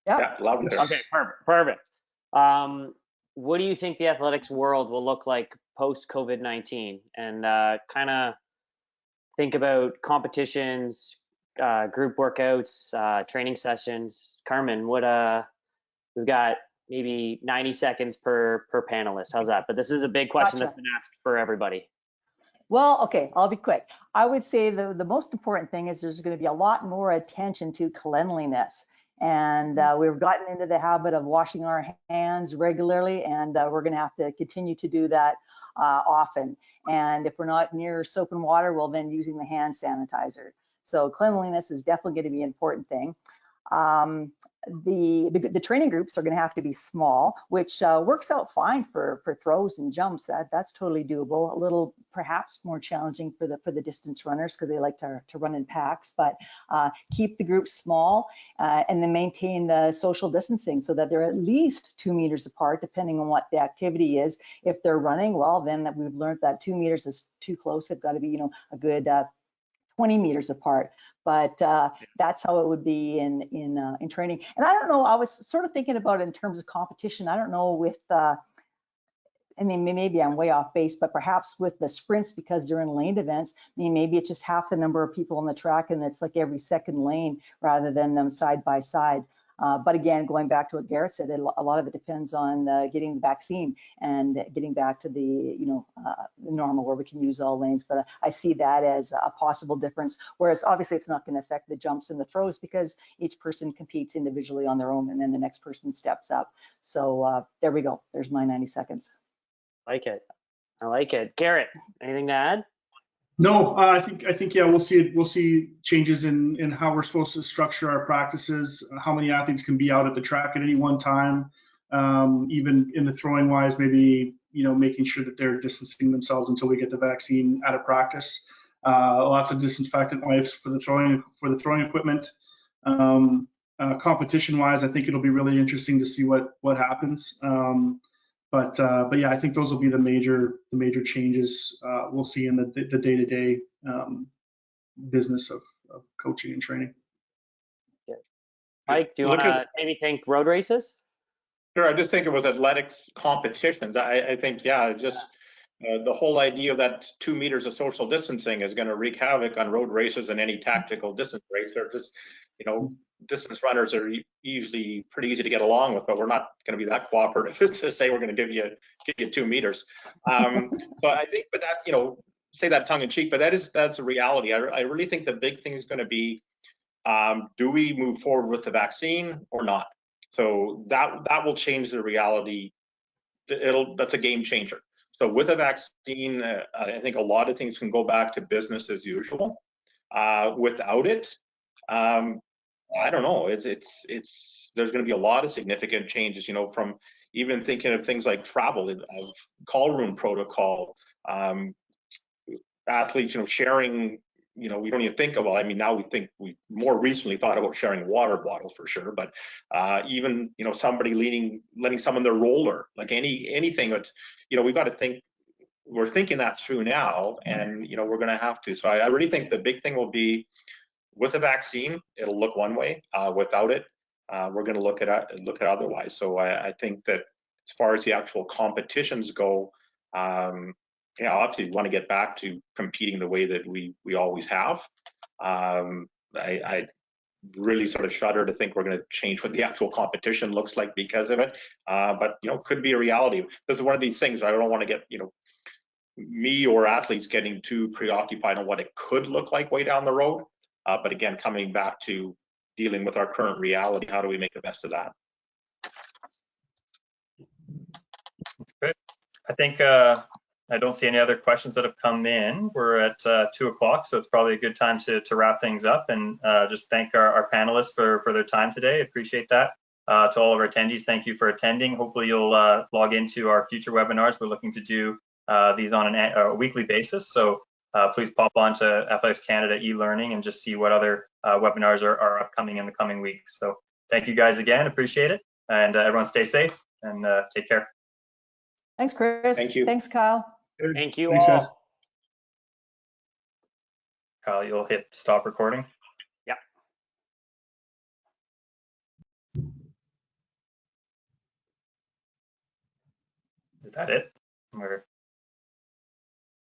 Yeah, loud and clear. Okay, perfect. What do you think the athletics world will look like post COVID-19? And kind of think about competitions, group workouts, training sessions. Carmen, we've got maybe 90 seconds per panelist. How's that? But this is a big question that's been asked for everybody. Well, okay, I'll be quick. I would say the most important thing is there's going to be a lot more attention to cleanliness. And we've gotten into the habit of washing our hands regularly, and we're going to have to continue to do that often. And if we're not near soap and water, well, then using the hand sanitizer. So cleanliness is definitely going to be an important thing. The training groups are going to have to be small, which works out fine for throws and jumps. That's totally doable. A little perhaps more challenging for the distance runners because they like to run in packs, but keep the groups small and then maintain the social distancing so that they're at least 2 meters apart, depending on what the activity is. If they're running, well, then we've learned that 2 meters is too close. They've got to be, you know, a good 20 meters apart, but that's how it would be in training. And I don't know, I was sort of thinking about it in terms of competition. I don't know with, I mean, maybe I'm way off base, but perhaps with the sprints, because they're in lane events, I mean, maybe it's just half the number of people on the track and it's like every second lane rather than them side by side. But again, going back to what Garrett said, a lot of it depends on getting the vaccine and getting back to the, the normal where we can use all lanes. But I see that as a possible difference. Whereas obviously it's not going to affect the jumps and the throws because each person competes individually on their own and then the next person steps up. So there we go. There's my 90 seconds. I like it. Garrett, anything to add? No, I think yeah, we'll see changes in how we're supposed to structure our practices, how many athletes can be out at the track at any one time, even in the throwing wise, maybe making sure that they're distancing themselves until we get the vaccine out of practice. Lots of disinfectant wipes for the throwing equipment. Competition wise, I think it'll be really interesting to see what happens. But yeah, I think those will be the major changes we'll see in the day-to-day business of coaching and training. Yeah. Mike, do you want to maybe think road races? Sure, I just think it was athletics competitions. I think, yeah, just the whole idea of that 2 meters of social distancing is going to wreak havoc on road races and any tactical distance race. They're just, distance runners are usually pretty easy to get along with, but we're not going to be that cooperative to say we're going to give you 2 meters. So I think, but that, say that tongue in cheek, but that's a reality. I really think the big thing is going to be, do we move forward with the vaccine or not? So that will change the reality. That's a game changer. So with a vaccine, I think a lot of things can go back to business as usual. Without it, I don't know. It's there's going to be a lot of significant changes. From even thinking of things like travel, of call room protocol, athletes, sharing. We don't even think of. Well, I mean, now we more recently thought about sharing water bottles for sure, but even somebody letting someone their roller, like anything that's we've got to think. We're thinking that through now, and we're going to have to. So I really think the big thing will be with a vaccine, it'll look one way. Without it, we're going to look at otherwise. So I think that as far as the actual competitions go, obviously we want to get back to competing the way that we always have. I really sort of shudder to think we're going to change what the actual competition looks like because of it. But could be a reality. This is one of these things I don't want to get me or athletes getting too preoccupied on what it could look like way down the road. But again, coming back to dealing with our current reality, how do we make the best of that? Good. I think I don't see any other questions that have come in. We're at 2 o'clock, so it's probably a good time to wrap things up and just thank our panelists for their time today. Appreciate that. To all of our attendees, thank you for attending. Hopefully you'll log into our future webinars. We're looking to do these on a weekly basis. So please pop on to Athletics Canada e-learning and just see what other webinars are upcoming in the coming weeks. So thank you guys again, appreciate it. And everyone stay safe and take care. Thanks, Chris. Thank you. Thanks, Kyle. Thank you Thanks, all. guys. Kyle, you'll hit stop recording. Yep. Is that it? Or